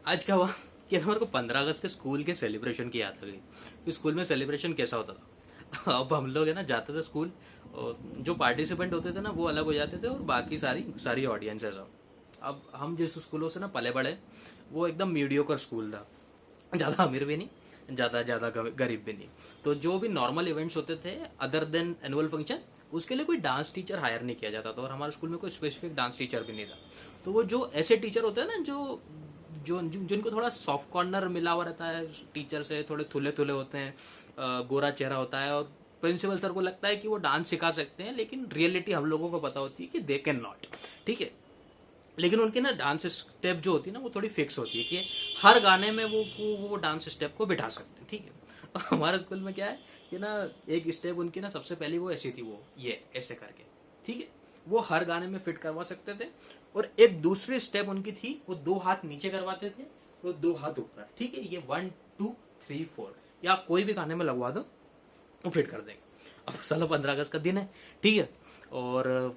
आज क्या हुआ कि हमारे को 15 अगस्त के स्कूल के सेलिब्रेशन की याद आ गई कि स्कूल में सेलिब्रेशन कैसा होता था। अब हम लोग है ना जाते थे स्कूल, और जो पार्टिसिपेंट होते थे ना वो अलग हो जाते थे और बाकी सारी सारी ऑडियंस है सब। अब हम जिस स्कूलों से ना पले बड़े, वो एकदम मीडियोकर स्कूल था। ज़्यादा अमीर भी नहीं, ज़्यादा ज़्यादा गरीब भी नहीं। तो जो भी नॉर्मल इवेंट्स होते थे अदर देन एनुअल फंक्शन, उसके लिए कोई डांस टीचर हायर नहीं किया जाता था, और हमारे स्कूल में कोई स्पेसिफिक डांस टीचर भी नहीं था। तो वो जो ऐसे टीचर होते हैं ना जो जो जिनको थोड़ा सॉफ्ट कॉर्नर मिला हुआ रहता है टीचर से, थोड़े थुले थुले होते हैं, गोरा चेहरा होता है, और प्रिंसिपल सर को लगता है कि वो डांस सिखा सकते हैं, लेकिन रियलिटी हम लोगों को पता होती है कि दे कैन नॉट। ठीक है, लेकिन उनकी ना डांस स्टेप जो होती है ना वो थोड़ी फिक्स होती है कि हर गाने में वो डांस स्टेप को बिठा सकते हैं। ठीक है, हमारे स्कूल में क्या है कि ना एक स्टेप उनकी ना सबसे पहली वो ऐसी थी, वो ये ऐसे करके, ठीक है, वो हर गाने में फिट करवा सकते थे। और एक दूसरी स्टेप उनकी थी, वो 2 हाथ नीचे करवाते थे, वो 2 हाथ ऊपर। ठीक है, ये 1 2 3 4 या आप कोई भी गाने में लगवा दो वो फिट कर देंगे। अब साला 15 अगस्त का दिन है, ठीक है, और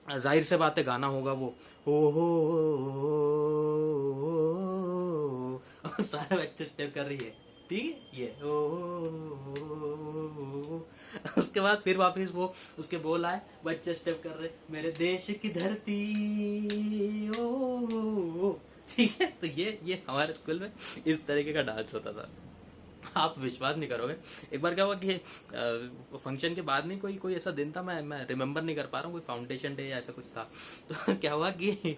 जाहिर से बात है गाना होगा वो ओ हो, सारे बच्चे स्टेप कर रही है। ठीक है, ये ओ, उसके बाद फिर वापस वो उसके बोल आए, बच्चे स्टेप कर रहे मेरे देश की धरती ओ। ठीक है, तो ये हमारे स्कूल में इस तरीके का डांस होता था। आप विश्वास नहीं करोगे, एक बार क्या हुआ कि फंक्शन के बाद में कोई कोई ऐसा दिन था, मैं रिमेम्बर नहीं कर पा रहा हूँ, कोई फाउंडेशन डे या ऐसा कुछ था। तो क्या हुआ कि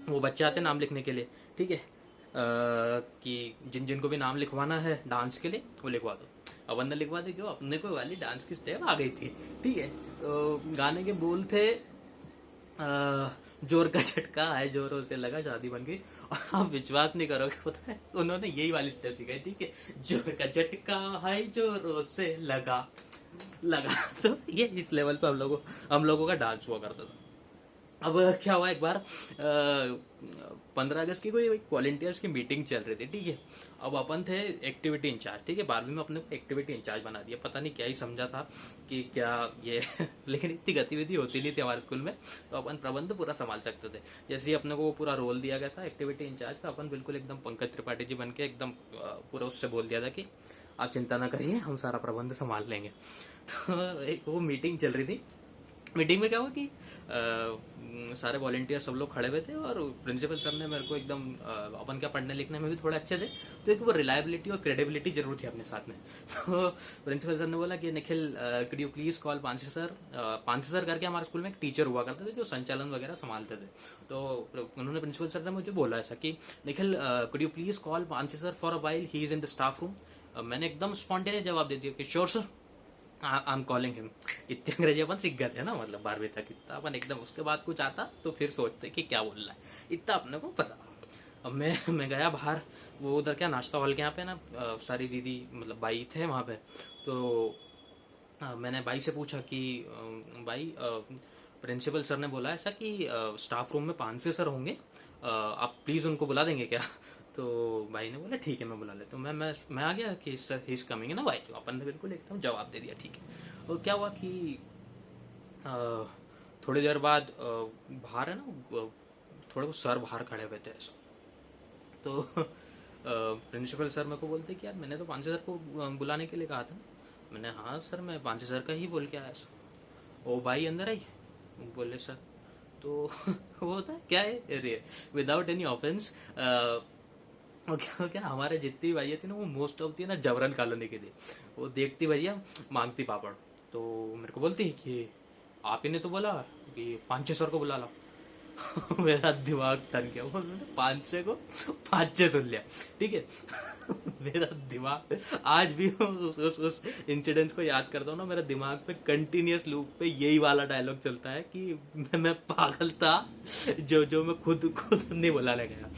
वो बच्चे आते नाम लिखने के लिए, ठीक है, कि जिन जिनको भी नाम लिखवाना है डांस के लिए वो लिखवा दो। अब अंदर लिखवा दे, क्यों, अपने को वाली डांस की स्टेप आ गई थी। ठीक है, तो गाने के बोल थे जोर का झटका है जोरों से लगा शादी बन गई। और आप विश्वास नहीं करोगे, पता है उन्होंने यही वाली स्टेप सिखाई। ठीक है, जोर का झटका है जोरों से लगा लगा। तो ये इस लेवल पे हम लोगों का डांस हुआ करता था। अब क्या हुआ, एक बार 15 अगस्त की कोई वॉलंटियर्स की मीटिंग चल रही थी। ठीक है, अब अपन थे एक्टिविटी इंचार्ज। ठीक है, 12वीं में अपने को एक्टिविटी इंचार्ज बना दिया, पता नहीं क्या ही समझा था कि क्या ये लेकिन इतनी गतिविधि होती नहीं थी हमारे स्कूल में, तो अपन प्रबंध पूरा संभाल सकते थे। जैसे ही अपने को वो पूरा रोल दिया गया था एक्टिविटी इंचार्ज का, अपन बिल्कुल एकदम पंकज त्रिपाठी जी बन के एकदम पूरा उससे बोल दिया था कि आप चिंता ना करिए, हम सारा प्रबंध संभाल लेंगे। तो एक वो मीटिंग चल रही थी। मीटिंग में क्या हुआ कि सारे वॉलंटियर सब लोग खड़े हुए थे, और प्रिंसिपल सर ने मेरे को एकदम अपन क्या पढ़ने लिखने में भी थोड़े अच्छे थे, तो एक वो रिलायबिलिटी और क्रेडिबिलिटी जरूर थी अपने साथ में। तो प्रिंसिपल सर ने बोला कि Nikhil could you please call Panse sir. Panse sir करके हमारे स्कूल में एक टीचर हुआ करते थे जो संचालन वगैरह संभालते थे। तो उन्होंने प्रिंसिपल सर ने मुझे बोला ऐसा कि Nikhil could you please call Panse sir for a while, he is in the staff room. मैंने एकदम स्पॉन्टेनियस जवाब दे दिया कि sure sir, I am calling him. इतनी अंग्रेजी अपन सीख गए थे ना, मतलब 12वीं तक इतना अपन एकदम, उसके बाद कुछ आता तो फिर सोचते कि क्या बोल रहा है, इतना अपने को पता। अब मैं गया बाहर, वो उधर क्या नाश्ता हॉल के यहाँ पे ना सारी दीदी मतलब बाई थे वहाँ पे। तो मैंने बाई से पूछा कि बाई प्रिंसिपल सर ने बोला ऐसा कि स्टाफ रूम में 5 सर होंगे, आप प्लीज उनको बुला देंगे क्या। तो भाई ने बोला ठीक है मैं बुला लेता हूँ। मैं आ गया कि सर ही इज कमिंग ना भाई, तो अपन ने बिल्कुल एकदम जवाब दे दिया ठीक है। और क्या हुआ कि थोड़ी देर बाद बाहर है ना थोड़े वो सर बाहर खड़े हुए थे ऐसा। तो प्रिंसिपल सर मेरे को बोलते कि यार मैंने तो 5 सर को बुलाने के लिए कहा था। मैंने हाँ सर मैं 5 सर का ही बोल के आया सर। ओ भाई अंदर आई, बोले सर। तो वो होता है क्या है, विदाउट एनी ऑफेंस, और क्या हमारे जितनी भैया थी ना वो मोस्ट ऑफ थी ना जबरन कॉलोनी की थी। वो देखती भैया मांगती पापड़, तो मेरे को बोलती कि आप ही ने तो बोला कि 5 सर को बुला लो। मेरा दिमाग टन गया, वो 5 को 5 सुन लिया। ठीक है, मेरा दिमाग आज भी उस इंसिडेंट को याद करता हूँ ना, मेरा दिमाग पे कंटिन्यूस लूप पे यही वाला डायलॉग चलता है कि मैं पागल था जो मैं खुद नहीं बुलाने गया।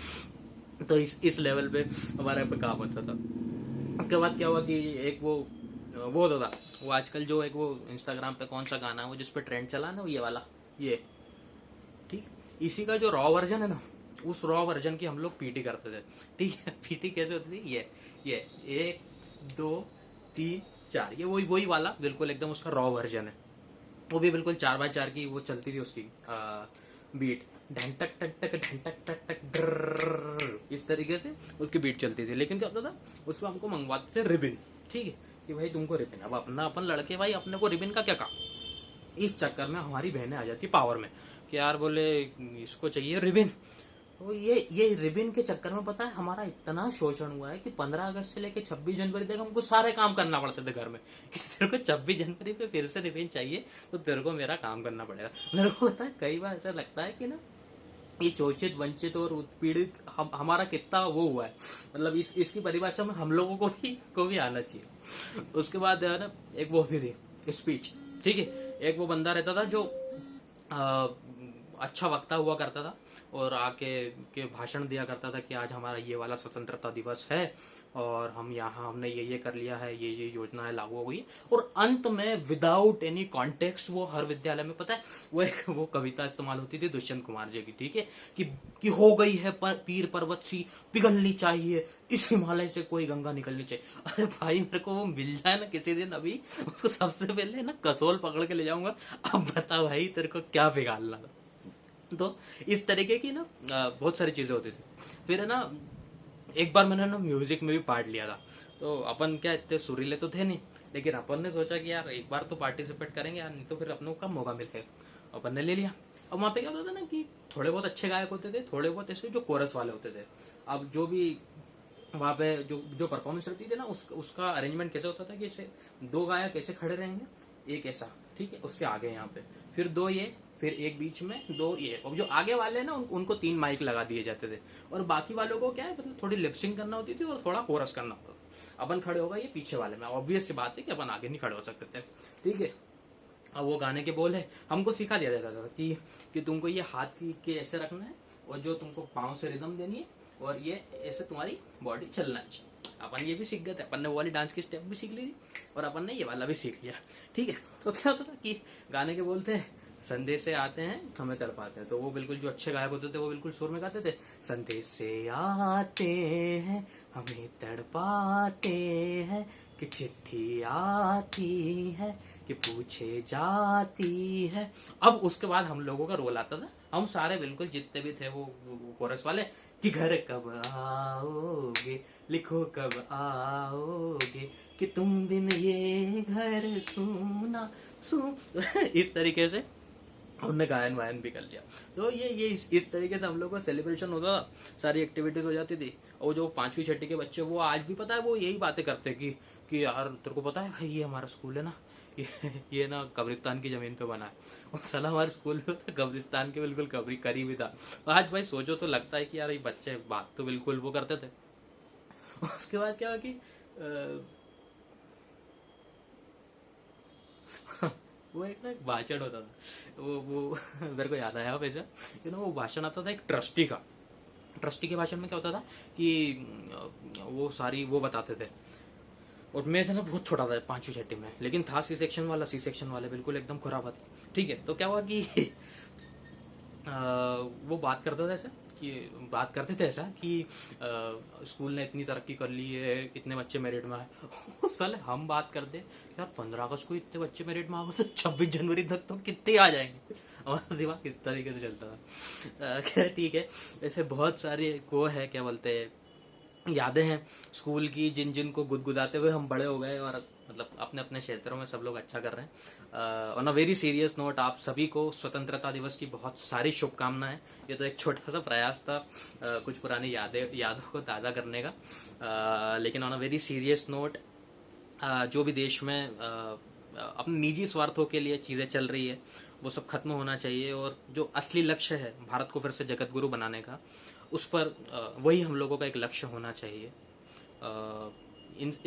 तो इस लेवल पे हमारे पे काम होता था। उसके बाद क्या हुआ कि एक वो होता था, वो आजकल जो एक वो इंस्टाग्राम पे कौन सा गाना है वो जिसपे ट्रेंड चला ना, वो ये वाला, ये ठीक, इसी का जो रॉ वर्जन है ना, उस रॉ वर्जन की हम लोग पीटी करते थे। ठीक है, पीटी कैसे होती थी, ये 1 2 3 4, ये वही वाला बिल्कुल एकदम उसका रॉ वर्जन है। वो भी बिल्कुल 4x4 की वो चलती थी उसकी बीट, ढंग टक टक टक ढंग टक टक टक ड्रर, इस इस तरीके से उसकी बीट चलती थी। लेकिन क्या होता था, उसमें हमको मंगवाते थे रिबिन, ठीक है, कि भाई तुमको रिबिन। अब अपना अपन लड़के भाई अपने को रिबिन का क्या काम। इस चक्कर में हमारी बहनें आ जाती पावर में कि यार बोले इसको चाहिए रिबिन। तो ये रिबिन के चक्कर में पता है हमारा इतना शोषण हुआ है कि 15 अगस्त से लेके 26 जनवरी तक हमको सारे काम करना पड़ते थे घर में कि तेरे को 26 जनवरी पे फिर से रिबिन चाहिए तो तेरे को मेरा काम करना पड़ेगा। मेरे को पता है कई बार ऐसा लगता है कि ना ये शोषित वंचित और उत्पीड़ित हमारा कितना वो हुआ है, मतलब इसकी परिभाषा में हम लोगों को भी आना चाहिए। उसके बाद है ना एक वो होती थी स्पीच, ठीक है, एक वो बंदा रहता था जो अच्छा वक्ता हुआ करता था और आके के भाषण दिया करता था कि आज हमारा ये वाला स्वतंत्रता दिवस है और हम यहाँ हमने ये कर लिया है, ये योजनाएं लागू हो गई। और अंत में विदाउट एनी कॉन्टेक्स्ट वो हर विद्यालय में पता है वो कविता इस्तेमाल होती थी दुष्यंत कुमार जी की, ठीक है, कि हो गई है पीर पर्वत सी पिघलनी चाहिए, इस हिमालय से कोई गंगा निकलनी चाहिए। अरे भाई मेरे को वो मिल जाए ना किसी दिन, अभी उसको सबसे पहले ना कसोल पकड़ के ले जाऊंगा, अब बता भाई तेरे को क्या पिघालना। तो इस तरीके की ना बहुत सारी चीजें होती थी। फिर है ना एक बार मैंने ना म्यूजिक में भी पार्ट लिया था। तो अपन क्या इतने सुरीले तो थे नहीं, लेकिन अपन ने सोचा कि यार एक बार तो पार्टिसिपेट करेंगे यार, नहीं तो फिर अपनों को कम मौका मिलेगा। अपन ने ले लिया। अब वहां पे क्या होता था ना कि थोड़े बहुत अच्छे गायक होते थे, थोड़े बहुत ऐसे जो कोरस वाले होते थे। अब जो भी वहां पे जो परफॉर्मेंस रहती थी ना उसका अरेंजमेंट कैसे होता था कि ऐसे 2 गायक ऐसे खड़े रहेंगे, एक ऐसा, ठीक है, उसके आगे यहाँ पे फिर 2 ये, फिर एक बीच में 2 ये, और जो आगे वाले हैं ना उनको 3 माइक लगा दिए जाते थे और बाकी वालों को क्या है मतलब थोड़ी लिपसिंग करना होती थी और थोड़ा कोरस करना होता था। अपन खड़े होगा ये पीछे वाले में, ऑब्वियस की बात है कि अपन आगे नहीं खड़े हो सकते थे, ठीक है। अब वो गाने के बोल है हमको सिखा दिया जाता था कि तुमको ये हाथ के ऐसे रखना है और जो तुमको पाँव से रिदम देनी है और ये ऐसे तुम्हारी बॉडी चलना चाहिए। अपन ये भी सीख गए थे, अपन ने वो वाली डांस की स्टेप भी सीख ली थी और अपन ने ये वाला भी सीख लिया, ठीक है। तो क्या होता था कि गाने के बोलते हैं संदेश से आते हैं हमें तड़पाते हैं, तो वो बिल्कुल जो अच्छे गायक होते थे वो बिल्कुल सुर में गाते थे, संदेश से आते हैं हमें तड़पाते हैं कि चिट्ठी आती है कि पूछे जाती है। अब उसके बाद हम लोगों का रोल आता था, हम सारे बिल्कुल जितने भी थे वो कोरस वाले कि घर कब आओगे, लिखो कब आओगे कि तुम बिन ये घर सूना इस तरीके से हमने गायन वायन भी कर लिया। तो ये इस तरीके से हम लोग का सेलिब्रेशन होता था, सारी एक्टिविटीज हो जाती थी। और जो 5वीं 6वीं के बच्चे वो आज भी पता है वो यही बातें करते हैं कि यार तेरे को पता है भाई ये हमारा स्कूल है ना, ये ना कब्रिस्तान की जमीन पे बना है। और साला हमारे स्कूल में तो कब्रिस्तान के बिल्कुल करीब ही था। आज भाई सोचो तो लगता है कि यार ये बच्चे बात तो बिल्कुल वो करते थे। उसके बाद क्या हुआ कि वो एक ना भाषण होता था, वो मेरे को याद आया वैसे वो भाषण आता था एक ट्रस्टी के भाषण में क्या होता था कि वो सारी वो बताते थे। और मैं था ना बहुत छोटा था 5वीं 6वीं में, लेकिन था सी सेक्शन वाले बिल्कुल एकदम खुराफात, ठीक है। तो क्या हुआ कि वो बात करते थे ऐसा कि स्कूल ने इतनी तरक्की कर ली है, इतने बच्चे मेरिट में आए। साले हम बात करते यार 15 अगस्त को इतने बच्चे मेरिट में आ गए तो 26 जनवरी तक तो कितने आ जाएंगे। हमारा दिमाग किस तरीके से चलता था। ठीक है, ऐसे बहुत सारे को है क्या बोलते हैं यादें हैं स्कूल की जिन को गुदगुदाते हुए हम बड़े हो गए और मतलब अपने अपने क्षेत्रों में सब लोग अच्छा कर रहे हैं। On a very serious note आप सभी को स्वतंत्रता दिवस की बहुत सारी शुभकामनाएं। ये तो एक छोटा सा प्रयास था कुछ पुरानी यादों को ताज़ा करने का, लेकिन on a very serious note जो भी देश में अपने निजी स्वार्थों के लिए चीज़ें चल रही है वो सब खत्म होना चाहिए और जो असली लक्ष्य है भारत को फिर से जगत गुरु बनाने का उस पर वही हम लोगों का एक लक्ष्य होना चाहिए।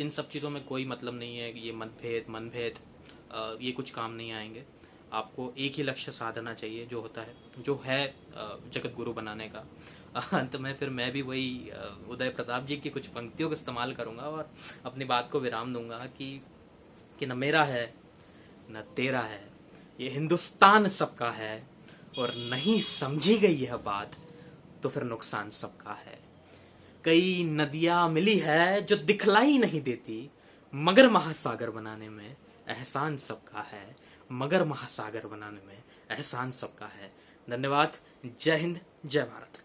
इन सब चीज़ों में कोई मतलब नहीं है कि ये मनभेद ये कुछ काम नहीं आएंगे। आपको एक ही लक्ष्य साधना चाहिए जो है जगत गुरु बनाने का। अंत में फिर मैं भी वही उदय प्रताप जी की कुछ पंक्तियों का इस्तेमाल करूंगा और अपनी बात को विराम दूंगा कि न मेरा है न तेरा है, ये हिंदुस्तान सबका है और नहीं समझी गई यह बात तो फिर नुकसान सबका है। कई नदियां मिली है जो दिखलाई नहीं देती मगर महासागर बनाने में एहसान सबका है, मगर महासागर बनाने में एहसान सबका है। धन्यवाद। जय हिंद, जय भारत।